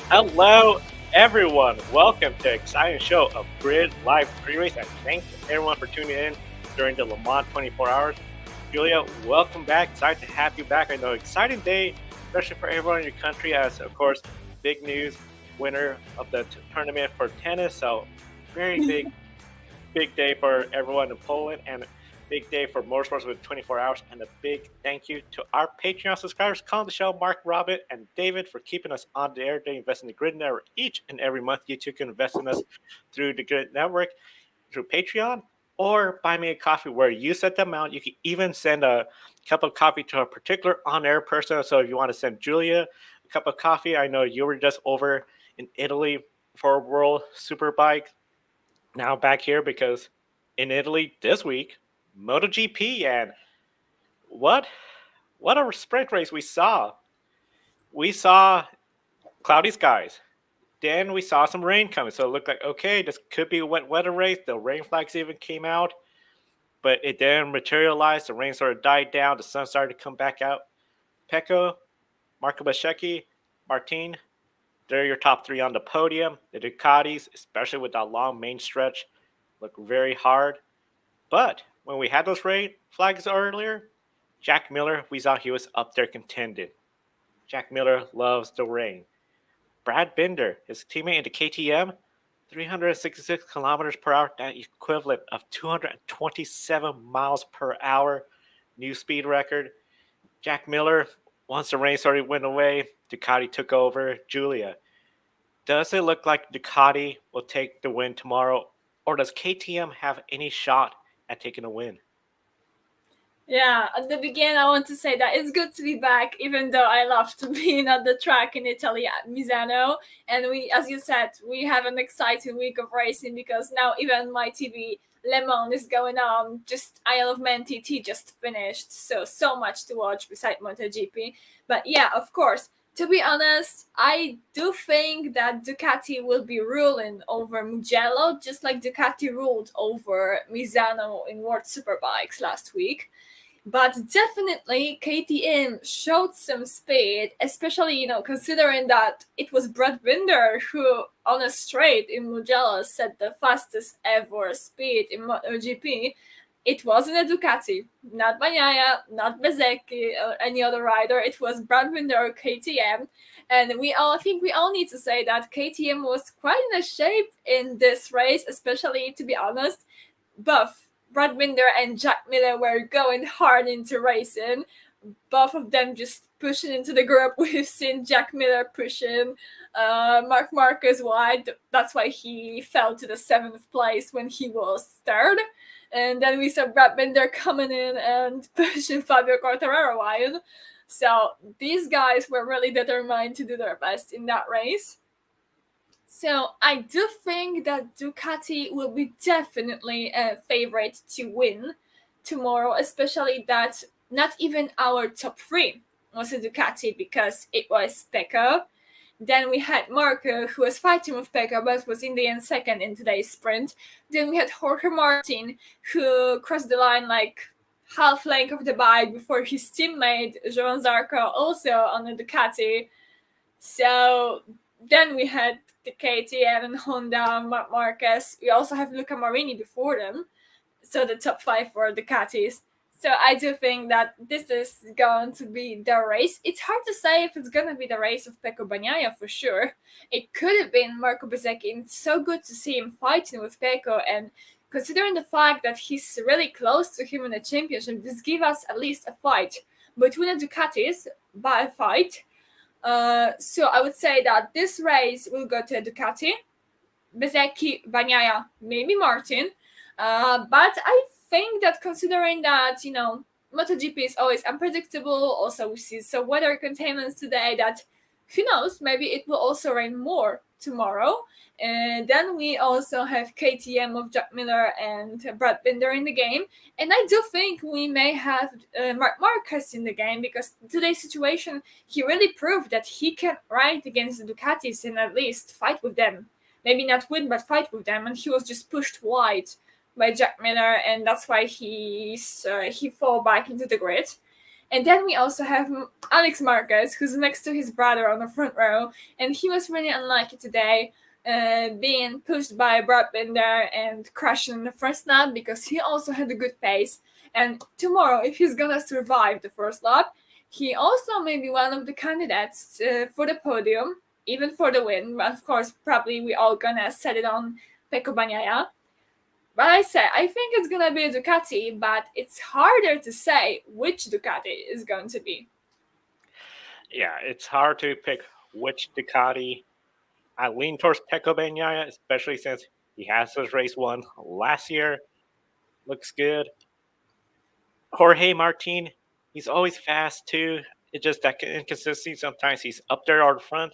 Hello, everyone. Welcome to exciting show of Grid Live Pre-Race, and thanks to everyone for tuning in during the Le Mans 24 hours. Julia, welcome back. Excited to have you back. I know exciting day, especially for everyone in your country, as of course, big news, winner of the tournament for tennis. So very big day for everyone in Poland, and a big day for motorsports with 24 hours. And a big thank you to our Patreon subscribers, calling the show, Mark, Robin, and David, for keeping us on the air. They invest in the Grid Network each and every month. You too can invest in us through the Grid Network, through Patreon, or buy me a coffee where you set the amount. You can even send a cup of coffee to a particular on-air person. So if you want to send Julia a cup of coffee, I know you were just over in Italy for World Superbike, now back here because in Italy this week, MotoGP, and what what a sprint race we saw. We saw cloudy skies. Then we saw some rain coming, so it looked like okay, this could be a wet weather race. The rain flags even came out, but it didn't materialize. The rain sort of died down. The sun started to come back out. Pecco, Marco Beschecchi, Martin, they're your top three on the podium. The Ducatis, especially with that long main stretch, look very hard. But when we had those rain flags earlier, Jack Miller, we saw he was up there contending. Jack Miller loves the rain. Brad Binder, his teammate in the KTM, 366 kilometers per hour, that equivalent of 227 miles per hour, new speed record. Jack Miller, once the rain started went away, Ducati took over. Julia, does it look like Ducati will take the win tomorrow, or does KTM have any shot at taking a win? Yeah, at the beginning, I want to say that it's good to be back, even though I love to be at the track in Italy at Misano. And we, as you said, we have an exciting week of racing because now even my TV Le Mans is going on. Just Isle of Man TT just finished, so much to watch beside MotoGP. But yeah, of course. To be honest, I do think that Ducati will be ruling over Mugello, just like Ducati ruled over Misano in World Superbikes last week. But definitely KTM showed some speed, especially, considering that it was Brad Binder who, on a straight in Mugello, set the fastest ever speed in MotoGP. It wasn't a Ducati, not Bagnaia, not Bezzecchi, or any other rider. It was Brad Binder, KTM. And I think we all need to say that KTM was quite in a shape in this race, especially, to be honest, both Brad Binder and Jack Miller were going hard into racing. Both of them just pushing into the group. We've seen Jack Miller pushing Mark Marquez wide. That's why he fell to the 7th place when he was third. And then we saw Brad Binder coming in and pushing Fabio Quartararo wide. So these guys were really determined to do their best in that race. So I do think that Ducati will be definitely a favorite to win tomorrow, especially that not even our top three was a Ducati because it was Pecco. Then we had Marco, who was fighting with Pecco but was in the end second in today's sprint. Then we had Jorge Martin, who crossed the line like half length of the bike before his teammate Joan Zarco, also on the Ducati. So then we had the KTM and Honda, Marc Marquez. We also have Luca Marini before them. So the top 5 for Ducatis. So I do think that this is going to be the race. It's hard to say if it's going to be the race of Pecco Bagnaia for sure. It could have been Marco Bezzecchi. It's so good to see him fighting with Pecco, and considering the fact that he's really close to him in the championship, this gives us at least a fight between the Ducatis, by a fight. So I would say that this race will go to Ducati, Bezzecchi, Bagnaia, maybe Martin. But I think that considering that, MotoGP is always unpredictable, also we see some weather containments today, that who knows, maybe it will also rain more tomorrow. And then we also have KTM of Jack Miller and Brad Binder in the game. And I do think we may have Marc Marquez in the game, because today's situation, he really proved that he can ride against the Ducatis and at least fight with them. Maybe not win, but fight with them. And he was just pushed wide by Jack Miller, and that's why he fell back into the grid. And then we also have Alex Marquez, who's next to his brother on the front row, and he was really unlucky today, being pushed by Brad Binder and crashing in the first lap because he also had a good pace. And tomorrow, if he's gonna survive the first lap, he also may be one of the candidates for the podium, even for the win. But of course, probably we all gonna set it on Pecco Bagnaia. But I think it's gonna be a Ducati, but it's harder to say which Ducati is going to be. Yeah, it's hard to pick which Ducati. I lean towards Pecco Bagnaia, especially since he has his race won last year. Looks good. Jorge Martin, he's always fast too. It's just that inconsistency. Sometimes he's up there on the front,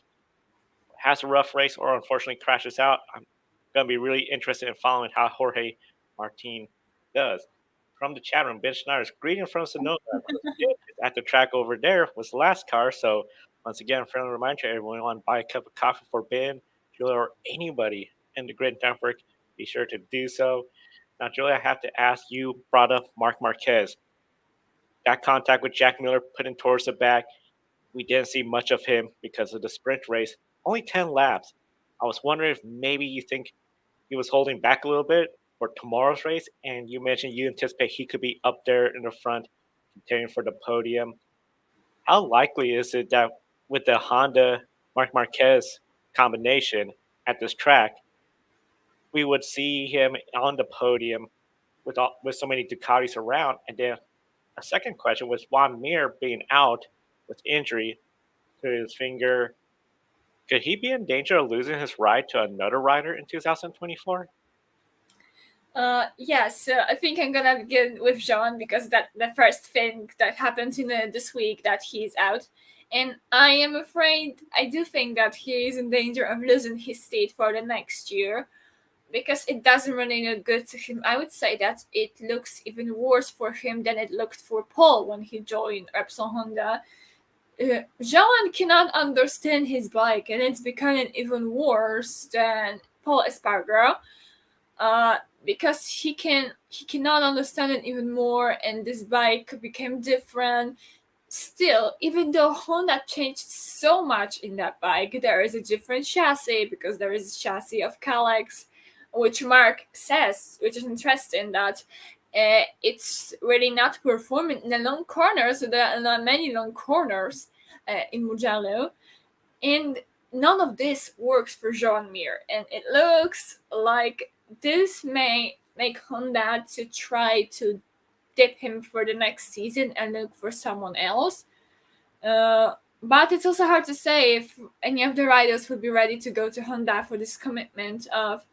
has a rough race, or unfortunately crashes out. I'm going to be really interested in following how Jorge Martin does. From the chat room, Ben Schneider's greeting from Sonoma. At the track over there was the last car. So once again, friendly reminder to everyone, buy a cup of coffee for Ben, Julia, or anybody in the Grid Network. Be sure to do so. Now, Julia, I have to ask you, brought up Marc Marquez. That contact with Jack Miller put him towards the back. We didn't see much of him because of the sprint race. Only 10 laps. I was wondering if maybe you think he was holding back a little bit for tomorrow's race, and you mentioned you anticipate he could be up there in the front, contending for the podium. How likely is it that with the Honda Marc Marquez combination at this track, we would see him on the podium with so many Ducatis around? And then a second question was Juan Mir being out with injury to his finger. Could he be in danger of losing his ride to another rider in 2024? Yes, I think I'm gonna begin with Jean because that the first thing that happened this week that he's out, and I am afraid I do think that he is in danger of losing his seat for the next year because it doesn't really look good to him. I would say that it looks even worse for him than it looked for Paul when he joined Repsol Honda. Jean cannot understand his bike, and it's becoming even worse than Paul Espargaro. Because he cannot understand it even more, and this bike became different. Still, even though Honda changed so much in that bike, there is a different chassis because there is a chassis of Kalex, which Mark says, which is interesting, that it's really not performing in the long corners. So there are not many long corners in Mugello, and none of this works for Jean Mir, and it looks like this may make Honda to try to dip him for the next season and look for someone else. But it's also hard to say if any of the riders would be ready to go to Honda for this commitment of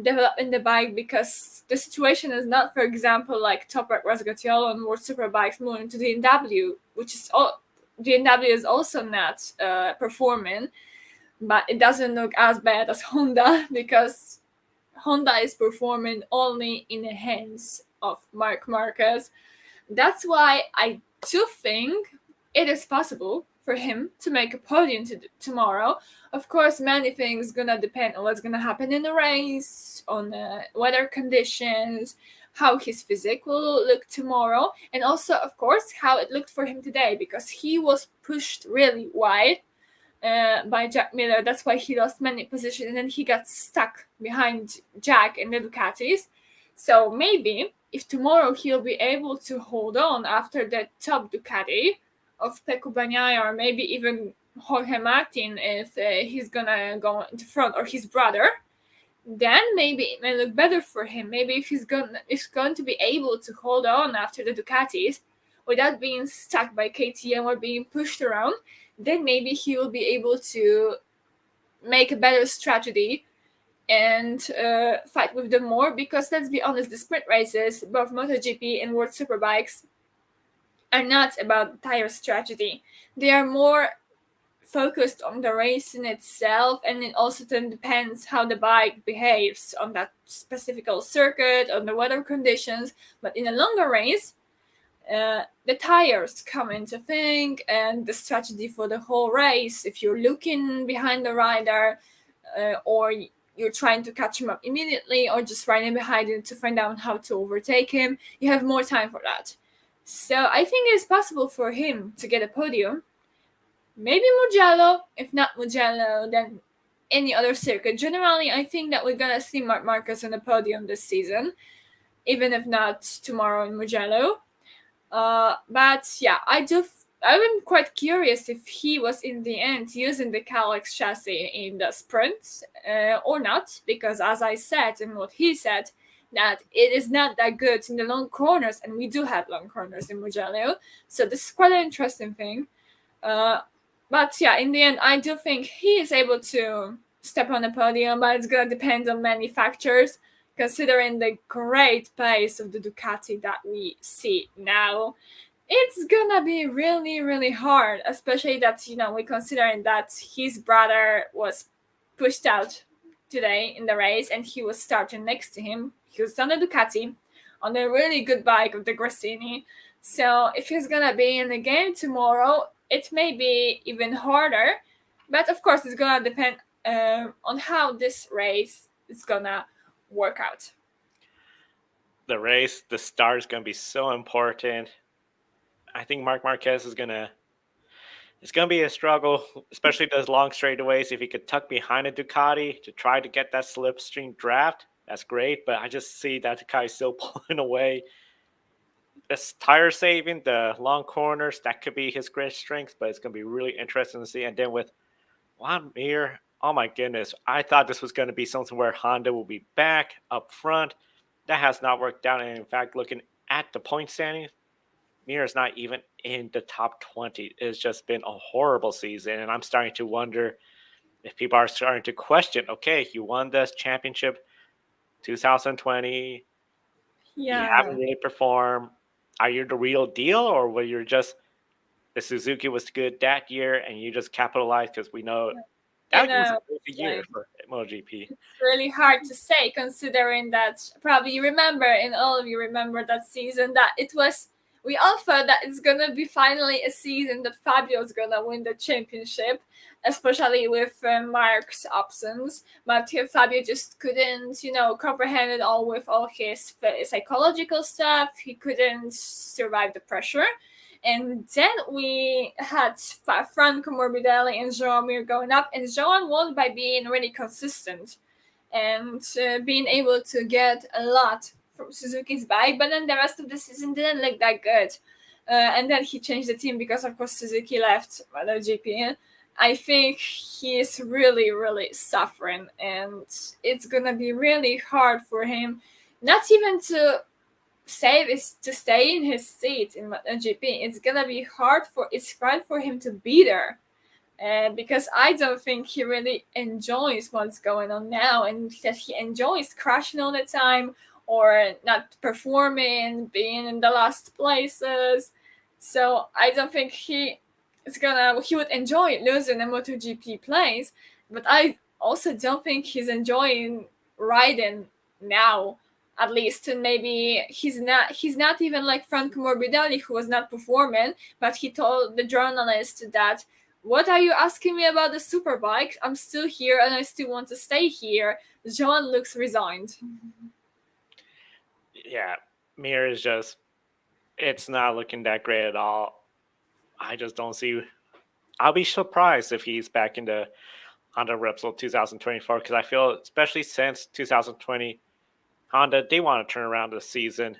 developing the bike, because the situation is not, for example, like Toprak Razgatiolo and World Superbikes moving to the DNW, which is all DNW is also not performing, but it doesn't look as bad as Honda because Honda is performing only in the hands of Marc Marquez. That's why I do think it is possible for him to make a podium tomorrow. Of course, many things gonna depend on what's gonna happen in the race, on weather conditions, how his physique will look tomorrow, and also, of course, how it looked for him today, because he was pushed really wide by Jack Miller. That's why he lost many positions, and then he got stuck behind Jack and the Ducatis. So maybe if tomorrow he'll be able to hold on after the top Ducati of Pecco Bagnaia, or maybe even Jorge Martin if he's gonna go into front, or his brother, then maybe it may look better for him. Maybe if he's going to be able to hold on after the Ducatis without being stuck by KTM or being pushed around, then maybe he will be able to make a better strategy and fight with them more. Because let's be honest, the sprint races, both MotoGP and World Superbikes, are not about tire strategy. They are more focused on the race in itself, and it also then depends how the bike behaves on that specific circuit, on the weather conditions. But in a longer race, the tires come into thing, and the strategy for the whole race. If you're looking behind the rider, or you're trying to catch him up immediately, or just riding behind him to find out how to overtake him, you have more time for that. So I think it's possible for him to get a podium. Maybe Mugello. If not Mugello, then any other circuit. Generally, I think that we're gonna see Marc Marquez on the podium this season, even if not tomorrow in Mugello. But yeah, I'm quite curious if he was in the end using the Calyx chassis in the sprint or not, because as I said and what he said, that it is not that good in the long corners, and we do have long corners in Mugello, so this is quite an interesting thing. Uh, but yeah, in the end, I do think he is able to step on the podium, but it's gonna depend on many factors, considering the great pace of the Ducati that we see now. It's gonna be really, really hard, especially that, we're considering that his brother was pushed out today in the race and he was starting next to him. He was on the Ducati, on a really good bike of the Grassini. So if he's gonna be in the game tomorrow, it may be even harder. But of course, it's gonna depend on how this race is gonna work out. The race, the start is going to be so important. I think Marc Marquez is gonna. It's gonna be a struggle, especially those long straightaways. If he could tuck behind a Ducati to try to get that slipstream draft, that's great. But I just see that Ducati still pulling away. This tire saving, the long corners, that could be his great strength. But it's gonna be really interesting to see. And then with Juan Mir, oh my goodness, I thought this was gonna be something where Honda will be back up front. That has not worked out. And in fact, looking at the point standings, Mir is not even in the top 20. It's just been a horrible season. And I'm starting to wonder if people are starting to question, okay, you won this championship 2020. You Yeah. haven't really performed. Are you the real deal, or were you just the Suzuki was good that year and you just capitalized because we know You that was a know, crazy it's year like for MotoGP. really hard to say, considering that probably you remember, and all of you remember that season, that it was, we all thought that it's gonna be finally a season that Fabio's gonna win the championship, especially with Mark's absence. But Fabio just couldn't, comprehend it all with all his psychological stuff. He couldn't survive the pressure. And then we had Franco Morbidelli and Joan Mir going up, and Joan won by being really consistent and being able to get a lot from Suzuki's bike. But then the rest of the season didn't look that good. And then he changed the team because, of course, Suzuki left MotoGP. I think he is really, really suffering, and it's gonna be really hard for him, not even to save is to stay in his seat in MotoGP. It's hard for him to be there, because I don't think he really enjoys what's going on now, and that he enjoys crashing all the time or not performing, being in the last places. So I don't think he would enjoy losing a MotoGP place, but I also don't think he's enjoying riding now, at least. And maybe he's not even like Franco Morbidelli, who was not performing, but he told the journalist that, what are you asking me about the superbike? I'm still here and I still want to stay here. John looks resigned. Yeah, Mir is just, it's not looking that great at all. I just don't see. I'll be surprised if he's back in the Honda Repsol 2024 because I feel, especially since 2020, Honda, they want to turn around the season.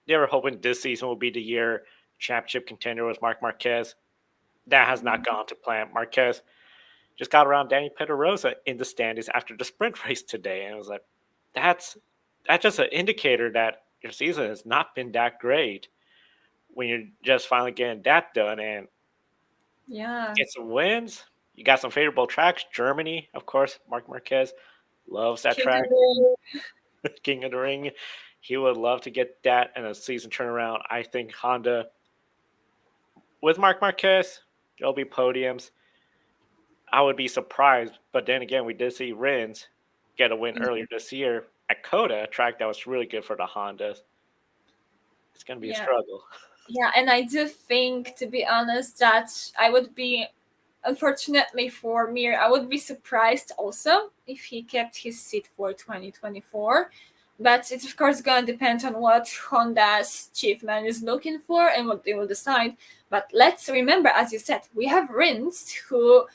They were hoping this season will be the year championship contender with Marc Marquez. That has not gone to plan. Marquez just got around Danny Pedrosa in the standings after the sprint race today, and I was like, that's just an indicator that your season has not been that great when you're just finally getting that done and Yeah. get some wins. You got some favorable tracks. Germany, of course, Marc Marquez loves that King track. of the King of the Ring. He would love to get that in a season turnaround. I think Honda, with Marc Marquez, there'll be podiums. I would be surprised, but then again, we did see Rins get a win earlier this year at Coda, a track that was really good for the Hondas. It's going to be a yeah. struggle. Yeah, and I do think, to be honest, that I would be, unfortunately for Mir, I would be surprised also if he kept his seat for 2024, But it's of course gonna depend on what Honda's chief man is looking for and what they will decide. But let's remember, as you said, we have Rins who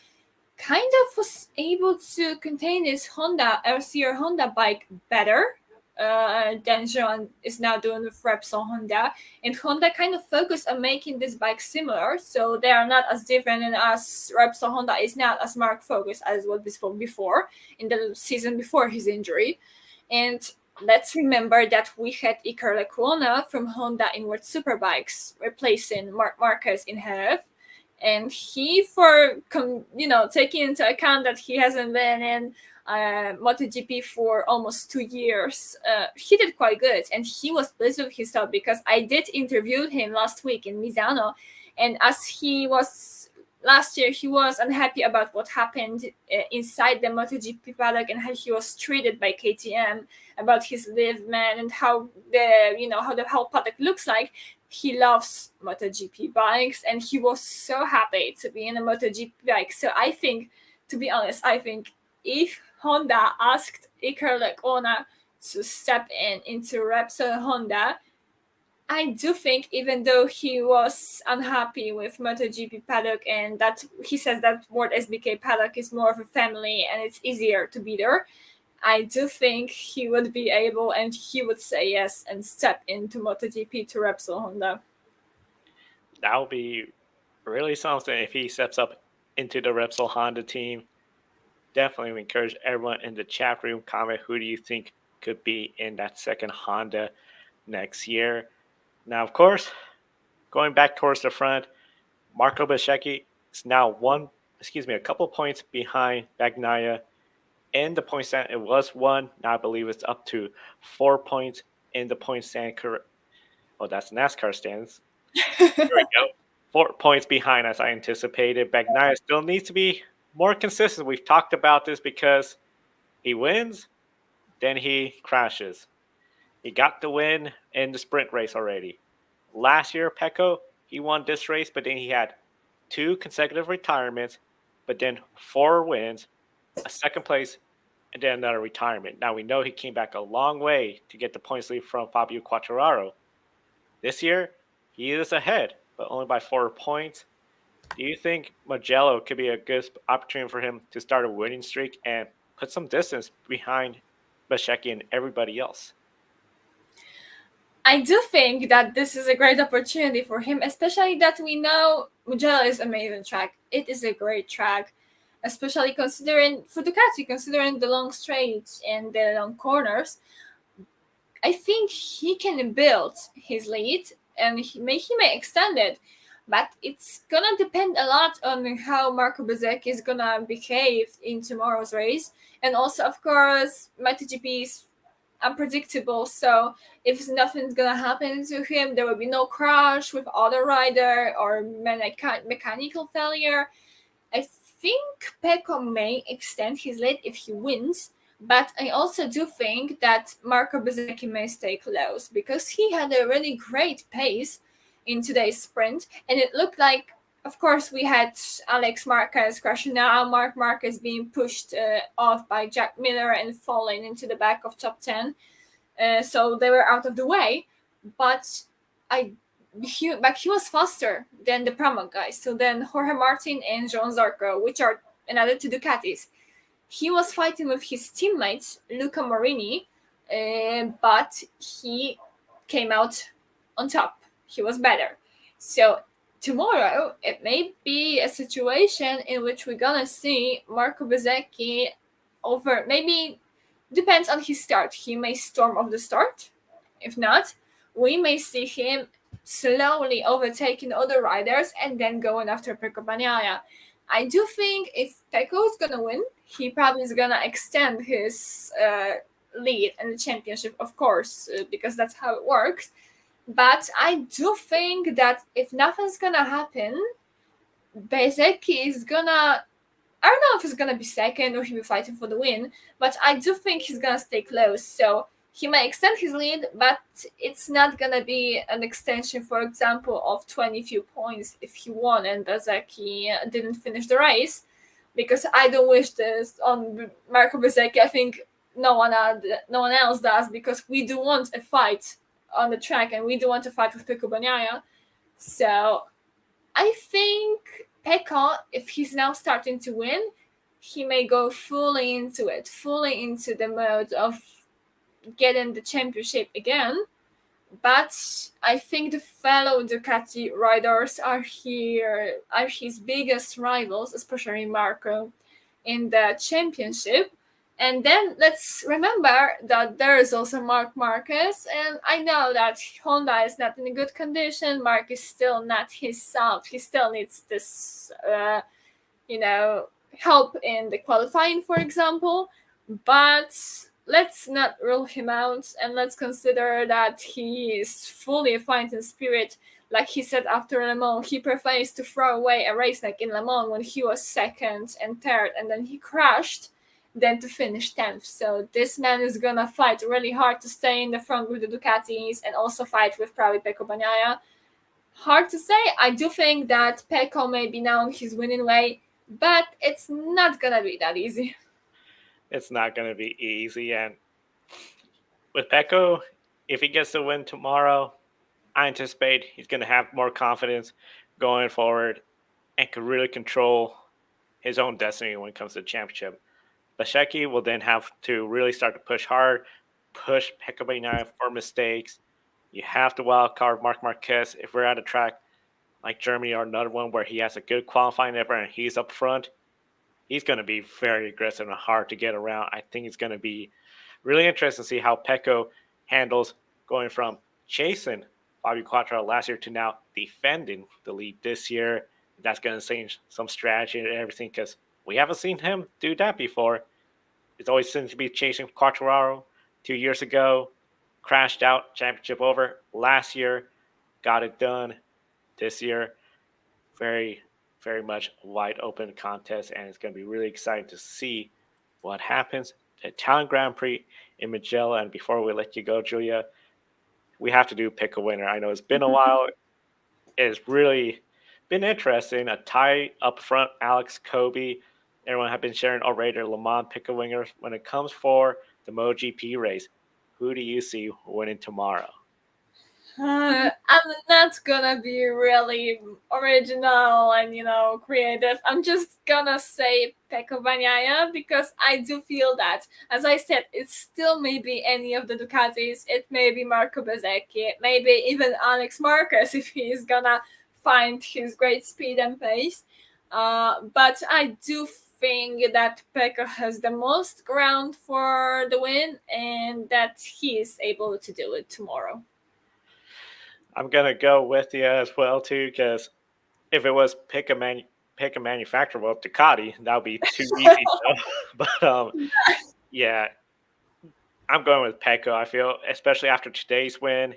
kind of was able to contain his Honda LCR Honda bike better than Jean is now doing with Repsol Honda. And Honda kind of focused on making this bike similar, so they are not as different, and as Repsol Honda is not as mark focused as what this was before in the season before his injury. And let's remember that we had Iker Lecuona from Honda in World Superbikes replacing Marquez in Jerez. And he, for taking into account that he hasn't been in MotoGP for almost 2 years, he did quite good, and he was pleased with himself because I did interview him last week in Misano, and as he was last year, he was unhappy about what happened inside the MotoGP paddock and how he was treated by KTM, about his live man and how the whole paddock looks like. He loves MotoGP bikes, and he was so happy to be in a MotoGP bike. So I think, to be honest, if Honda asked Iker Lecuona to step into Repsol Honda, I do think, even though he was unhappy with MotoGP paddock and that he says that World SBK paddock is more of a family and it's easier to be there, I do think he would be able and he would say yes and step into MotoGP to Repsol Honda. That would be really something if he steps up into the Repsol Honda team. Definitely encourage everyone in the chat room, comment who do you think could be in that second Honda next year. Now, of course, going back towards the front, Marco Bezzecchi is now a couple points behind Bagnaia in the point stand. It was 1. Now I believe it's up to 4 points in the point stand. Oh, that's NASCAR stands. There we go. 4 points behind as I anticipated. Bagnaia still needs to be more consistent. We've talked about this because he wins, then he crashes. He got the win in the sprint race already. Last year, Pecco, he won this race, but then he had 2 consecutive retirements, but then 4 wins, a second place, and then another retirement. Now we know he came back a long way to get the points lead from Fabio Quartararo. This year, he is ahead, but only by 4 points. Do you think Mugello could be a good opportunity for him to start a winning streak and put some distance behind Bezzecchi and everybody else? I do think that this is a great opportunity for him, especially that we know Mugello is an amazing track. It is a great track, especially considering for Ducati, considering the long straights and the long corners. I think he can build his lead and he may extend it, but it's gonna depend a lot on how Marco Bezzecchi is gonna behave in tomorrow's race, and also, of course, MotoGP is unpredictable. So if nothing's gonna happen to him, there will be no crash with other rider or mechanical failure. I think Pecco may extend his lead if he wins, but I also do think that Marco Bezzecchi may stay close because he had a really great pace in today's sprint, and it looked like, of course, we had Alex Marquez crashing now, Marc Marquez being pushed off by Jack Miller and falling into the back of top 10. So they were out of the way, but he was faster than the Pramac guys. So then Jorge Martin and Joan Zarco, which are another 2 Ducatis, he was fighting with his teammates, Luca Morini, but he came out on top. He was better. So tomorrow, it may be a situation in which we're gonna see Marco Bezzecchi over, maybe depends on his start. He may storm off the start. If not, we may see him slowly overtaking other riders and then going after Pecco Bagnaia. I do think if Pecco is gonna win, he probably is gonna extend his lead in the championship, of course, because that's how it works. But I do think that if nothing's gonna happen, Bezzecchi is gonna, I don't know if he's gonna be second or he'll be fighting for the win, but I do think he's gonna stay close. So he may extend his lead, but it's not gonna be an extension, for example, of 20 few points if he won and Bezzecchi didn't finish the race, because I don't wish this on Marco Bezzecchi. I think no one else does, because we do want a fight on the track and we do want to fight with Pecco Bagnaia. So I think Pecco, if he's now starting to win, he may go fully into it, fully into the mode of getting the championship again. But I think the fellow Ducati riders are his biggest rivals, especially Marco, in the championship. And then let's remember that there is also Mark Marquez, and I know that Honda is not in a good condition. Mark is still not his self. He still needs this, help in the qualifying, for example. But let's not rule him out, and let's consider that he is fully a fighting spirit. Like he said after Le Mans, he prefers to throw away a race like in Le Mans when he was second and third and then he crashed, than to finish 10th. So this man is gonna fight really hard to stay in the front with the Ducatis and also fight with probably Pecco Bagnaia. Hard to say. I do think that Pecco may be now on his winning way, but it's not gonna be that easy. It's not going to be easy. And with Pecco, if he gets the win tomorrow, I anticipate he's going to have more confidence going forward and can really control his own destiny when it comes to the championship. Beschecki will then have to really start to push hard, push Pecco Bagnaia for mistakes. You have to wild card Marc Marquez if we're at a track like Germany or another one where he has a good qualifying effort and he's up front. He's going to be very aggressive and hard to get around. I think it's going to be really interesting to see how Pecco handles going from chasing Fabio Quartararo last year to now defending the lead this year. That's going to change some strategy and everything because we haven't seen him do that before. It's always seems to be chasing Quartararo 2 years ago, crashed out, championship over. Last year, got it done. This year, very, very much wide open contest, and it's going to be really exciting to see what happens. The Italian Grand Prix in Mugello, and before we let you go, Julia, we have to do pick a winner. I know it's been a while. It's really been interesting. A tie up front, Alex Kobe. Everyone have been sharing already their Le Mans pick a winner. When it comes for the MotoGP race, who do you see winning tomorrow? I'm not gonna be really original and creative. I'm just gonna say Pecco Bagnaia because I do feel that, as I said, it still may be any of the Ducatis. It may be Marco Bezzecchi, maybe even Alex Marquez if he is gonna find his great speed and pace. But I do think that Pecco has the most ground for the win and that he is able to do it tomorrow. I'm gonna go with you as well too, because if it was pick a manufacturer, well, Ducati, that would be too easy. But yeah, I'm going with Pecco. I feel, especially after today's win,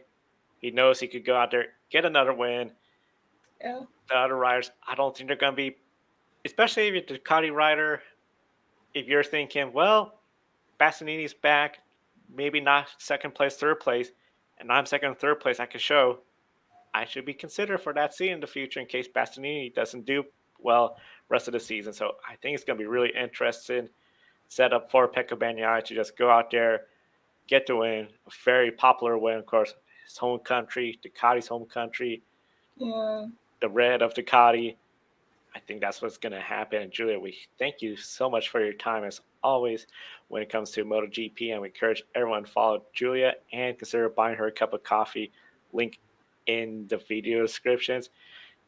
he knows he could go out there get another win. Yeah. The other riders, I don't think they're gonna be, especially if you're a Ducati rider. If you're thinking, well, Bastianini's back, maybe not second place, third place, and I'm second and third place, I could show I should be considered for that seat in the future in case Bastianini doesn't do well rest of the season. So I think it's going to be really interesting setup for Pecco Bagnaia to just go out there, get the win, a very popular win, of course, his home country, Ducati's home country, Yeah. the red of Ducati. I think that's what's going to happen. And Julia, we thank you so much for your time as always when it comes to MotoGP, and we encourage everyone to follow Julia and consider buying her a cup of coffee. Link in the video descriptions.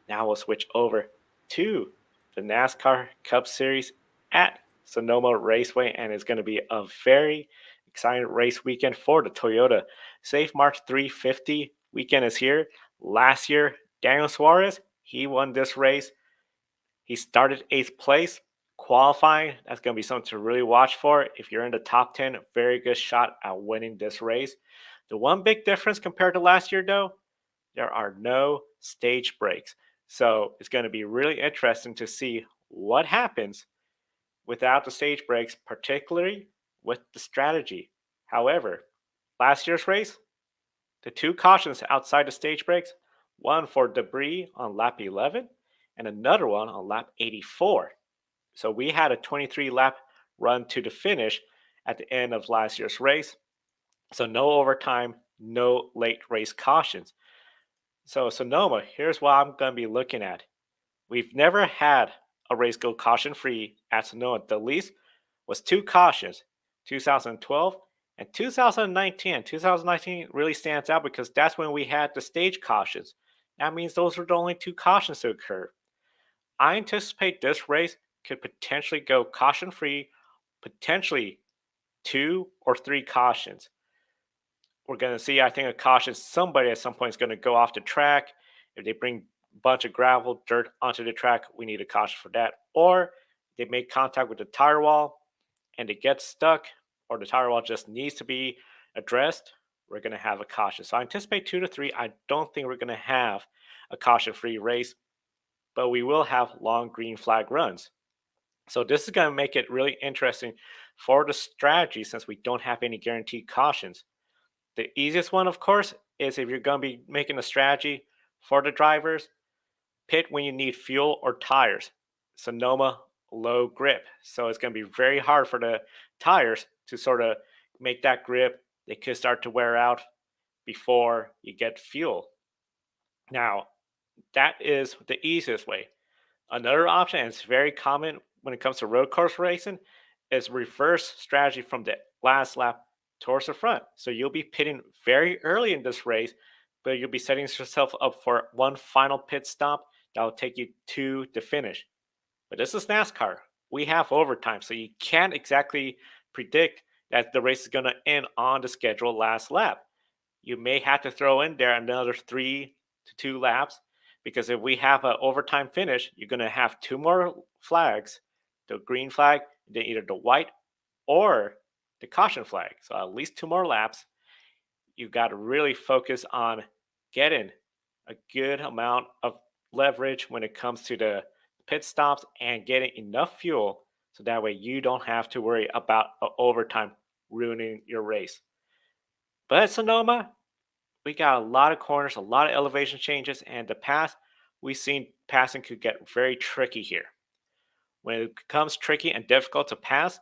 Now we'll switch over to the NASCAR Cup Series at Sonoma Raceway, and it's going to be a very exciting race weekend for the Toyota Save Mart 350 weekend is here. Last year, Daniel Suarez, he won this race. He started 8th place. Qualifying, that's going to be something to really watch for. If you're in the top 10, a very good shot at winning this race. The one big difference compared to last year, though, there are no stage breaks. So it's going to be really interesting to see what happens without the stage breaks, particularly with the strategy. However, last year's race, the two cautions outside the stage breaks, one for debris on lap 11 and another one on lap 84. So we had a 23 lap run to the finish, at the end of last year's race. So no overtime, no late race cautions. So Sonoma, here's what I'm going to be looking at. We've never had a race go caution free at Sonoma. The least was 2 cautions, 2012 and 2019. 2019 really stands out because that's when we had the stage cautions. That means those were the only 2 cautions to occur. I anticipate this race could potentially go caution free, potentially 2 or 3 cautions. We're going to see, I think, a caution. Somebody at some point is going to go off the track. If they bring a bunch of gravel, dirt onto the track, we need a caution for that. Or they make contact with the tire wall and it gets stuck, or the tire wall just needs to be addressed, we're going to have a caution. So I anticipate 2 to 3. I don't think we're going to have a caution free race, but we will have long green flag runs. So this is going to make it really interesting for the strategy since we don't have any guaranteed cautions. The easiest one, of course, is if you're going to be making a strategy for the drivers, pit when you need fuel or tires. Sonoma, low grip. So it's going to be very hard for the tires to sort of make that grip. They could start to wear out before you get fuel. Now, that is the easiest way. Another option, and it's very common when it comes to road course racing, is reverse strategy from the last lap towards the front. So you'll be pitting very early in this race, but you'll be setting yourself up for one final pit stop that will take you to the finish. But this is NASCAR. We have overtime, so you can't exactly predict that the race is going to end on the scheduled last lap. You may have to throw in there another 3 to 2 laps because if we have an overtime finish, you're going to have 2 more flags, the green flag, then either the white or the caution flag. So at least 2 more laps. You've got to really focus on getting a good amount of leverage when it comes to the pit stops and getting enough fuel so that way you don't have to worry about overtime ruining your race. But at Sonoma, we got a lot of corners, a lot of elevation changes, and the pass we've seen passing could get very tricky here. When it becomes tricky and difficult to pass,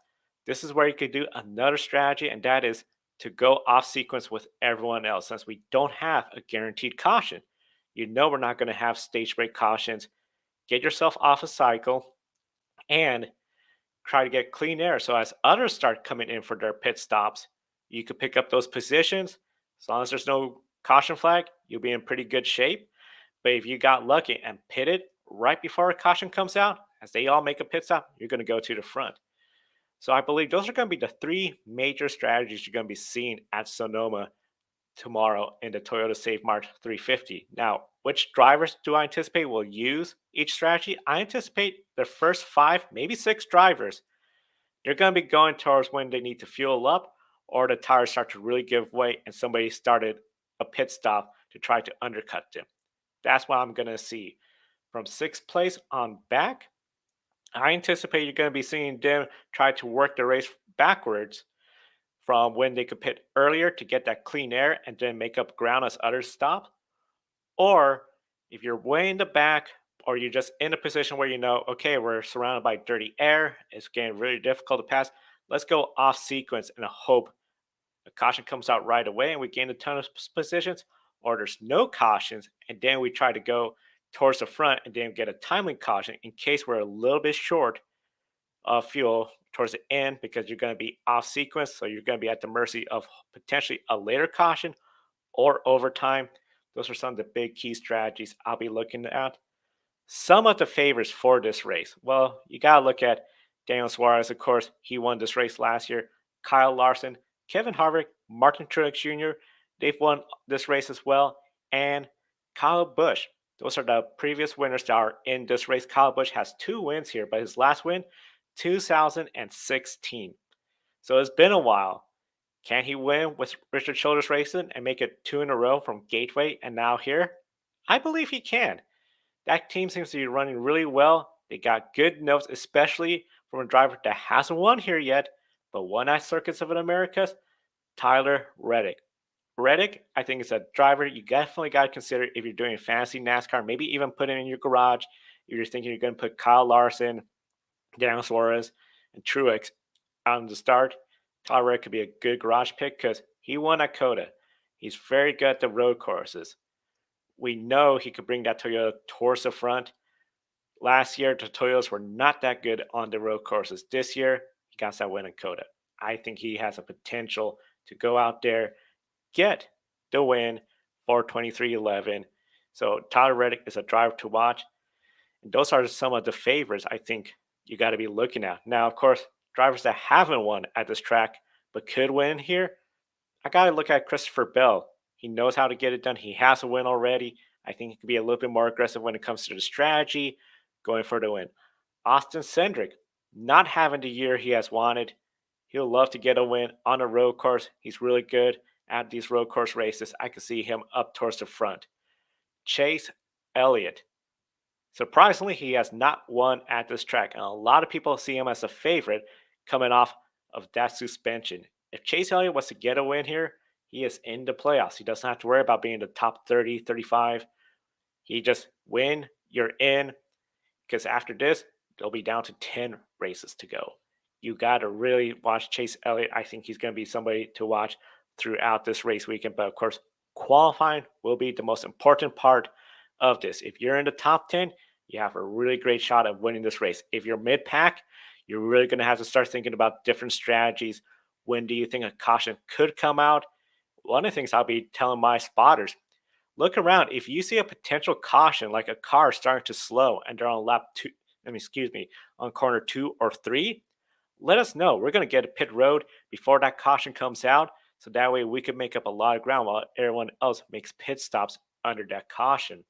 this is where you could do another strategy, and that is to go off sequence with everyone else since we don't have a guaranteed caution. You know we're not going to have stage break cautions. Get yourself off a cycle and try to get clean air. So as others start coming in for their pit stops, you could pick up those positions. As long as there's no caution flag, you'll be in pretty good shape. But if you got lucky and pitted right before a caution comes out, as they all make a pit stop, you're going to go to the front. So I believe those are going to be the 3 major strategies you're going to be seeing at Sonoma tomorrow in the Toyota Save Mart 350. Now, which drivers do I anticipate will use each strategy? I anticipate the first 5, maybe 6 drivers, they're going to be going towards when they need to fuel up or the tires start to really give way and somebody started a pit stop to try to undercut them. That's what I'm going to see. From 6th place on back, I anticipate you're going to be seeing them try to work the race backwards from when they could pit earlier to get that clean air and then make up ground as others stop. Or if you're way in the back or you're just in a position where you know, okay, we're surrounded by dirty air, it's getting really difficult to pass, let's go off sequence and hope a caution comes out right away and we gain a ton of positions, or there's no cautions and then we try to go towards the front and then get a timely caution in case we're a little bit short of fuel towards the end because you're going to be off sequence. So you're going to be at the mercy of potentially a later caution or overtime. Those are some of the big key strategies I'll be looking at. Some of the favorites for this race. Well, you got to look at Daniel Suarez, of course. He won this race last year. Kyle Larson, Kevin Harvick, Martin Truex Jr., they've won this race as well. And Kyle Busch. Those are the previous winners that are in this race. Kyle Busch has 2 wins here, but his last win, 2016. So it's been a while. Can he win with Richard Childress Racing and make it 2 in a row from Gateway and now here? I believe he can. That team seems to be running really well. They got good notes, especially from a driver that hasn't won here yet, but won at Circuits of the Americas, Tyler Reddick. Reddick, I think, is a driver you definitely got to consider if you're doing fantasy NASCAR, maybe even put him in your garage. If you're thinking you're going to put Kyle Larson, Daniel Suarez, and Truex on the start, Tyler Reddick could be a good garage pick because he won at Coda. He's very good at the road courses. We know he could bring that Toyota towards the front. Last year, the Toyotas were not that good on the road courses. This year, he got that win in Coda. I think he has a potential to go out there, get the win for 23-11. So Tyler Reddick is a driver to watch. And those are some of the favorites I think you got to be looking at. Now, of course, drivers that haven't won at this track but could win here, I got to look at Christopher Bell. He knows how to get it done. He has a win already. I think he can be a little bit more aggressive when it comes to the strategy, going for the win. Austin Cindric, not having the year he has wanted. He'll love to get a win on a road course. He's really good at these road course races. I can see him up towards the front. Chase Elliott. Surprisingly, he has not won at this track, and a lot of people see him as a favorite coming off of that suspension. If Chase Elliott was to get a win here, he is in the playoffs. He doesn't have to worry about being in the top 30, 35. He just win, you're in, because after this, they'll be down to 10 races to go. You got to really watch Chase Elliott. I think he's going to be somebody to watch throughout this race weekend. But of course, qualifying will be the most important part of this. If you're in the top 10, you have a really great shot at winning this race. If you're mid-pack, you're really going to have to start thinking about different strategies. When do you think a caution could come out? One of the things I'll be telling my spotters, look around. If you see a potential caution, like a car starting to slow and they're on on corner 2 or 3, let us know. We're going to get a pit road before that caution comes out. So that way we can make up a lot of ground while everyone else makes pit stops under that caution.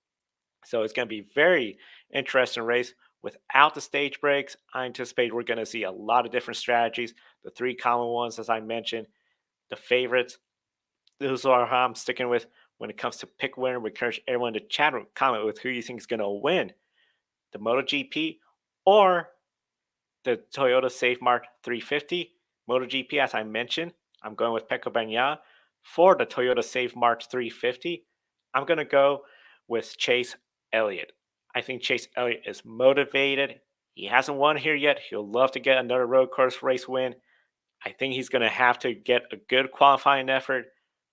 So it's going to be very interesting race. Without the stage breaks, I anticipate we're going to see a lot of different strategies. The 3 common ones, as I mentioned, the favorites, those are how I'm sticking with when it comes to pick winner. We encourage everyone to chat or comment with who you think is going to win the MotoGP or the Toyota Save Mart 350. MotoGP, as I mentioned, I'm going with Pecco Bagnaia. For the Toyota Save Mart 350, I'm going to go with Chase Elliott. I think Chase Elliott is motivated. He hasn't won here yet. He'll love to get another road course race win. I think he's going to have to get a good qualifying effort.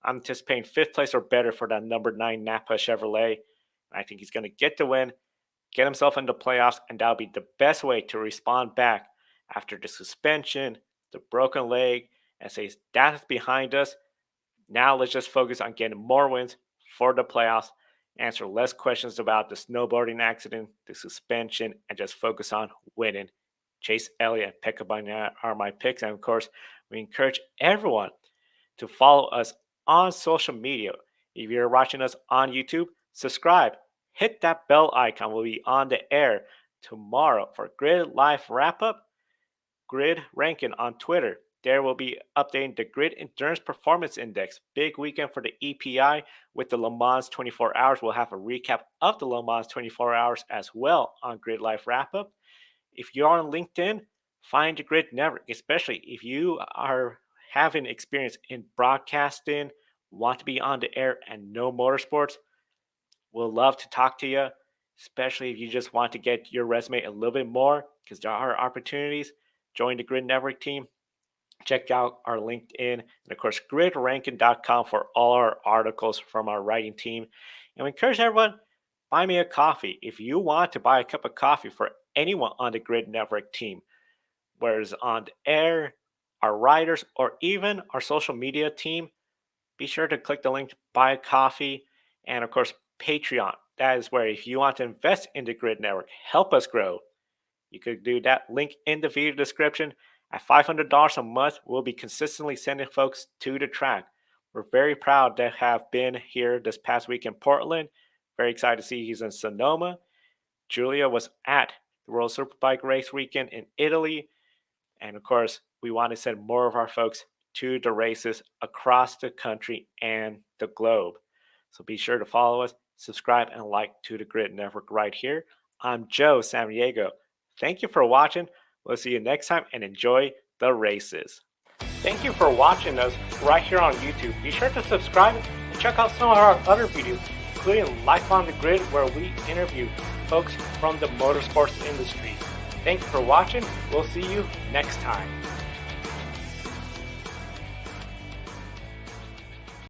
I'm anticipating 5th place or better for that number 9 Napa Chevrolet. I think he's going to get the win, get himself into playoffs, and that'll be the best way to respond back after the suspension, the broken leg, and say that's behind us. Now let's just focus on getting more wins for the playoffs, answer less questions about the snowboarding accident, the suspension, and just focus on winning. Chase Elliott and Pecco Bagnaia are my picks. And of course, we encourage everyone to follow us on social media. If you're watching us on YouTube, subscribe. Hit that bell icon. We'll be on the air tomorrow for Grid Live Wrap-Up, Grid Ranking on Twitter. There will be updating the Grid Endurance Performance Index. Big weekend for the EPI with the Le Mans 24 Hours. We'll have a recap of the Le Mans 24 Hours as well on Grid Live Wrap-Up. If you're on LinkedIn, find the Grid Network, especially if you are having experience in broadcasting, want to be on the air and know motorsports. We'll love to talk to you, especially if you just want to get your resume a little bit more, because there are opportunities. Join the Grid Network team. Check out our LinkedIn and, of course, gridranking.com for all our articles from our writing team. And we encourage everyone, buy me a coffee. If you want to buy a cup of coffee for anyone on the Grid Network team, whether it's on the air, our writers, or even our social media team, be sure to click the link to buy a coffee. And, of course, Patreon. That is where if you want to invest in the Grid Network, help us grow, you could do that. Link in the video description. At $500 a month, we'll be consistently sending folks to the track. We're very proud to have been here this past week in Portland. Very excited to see he's in Sonoma. Julia was at the World Superbike race weekend in Italy. And of course, we want to send more of our folks to the races across the country and the globe. So be sure to follow us, subscribe, and like to the Grid Network right here. I'm Joe Samdiego. Thank you for watching. We'll see you next time and enjoy the races. Thank you for watching us right here on YouTube. Be sure to subscribe and check out some of our other videos, including Life on the Grid, where we interview folks from the motorsports industry. Thank you for watching. We'll see you next time.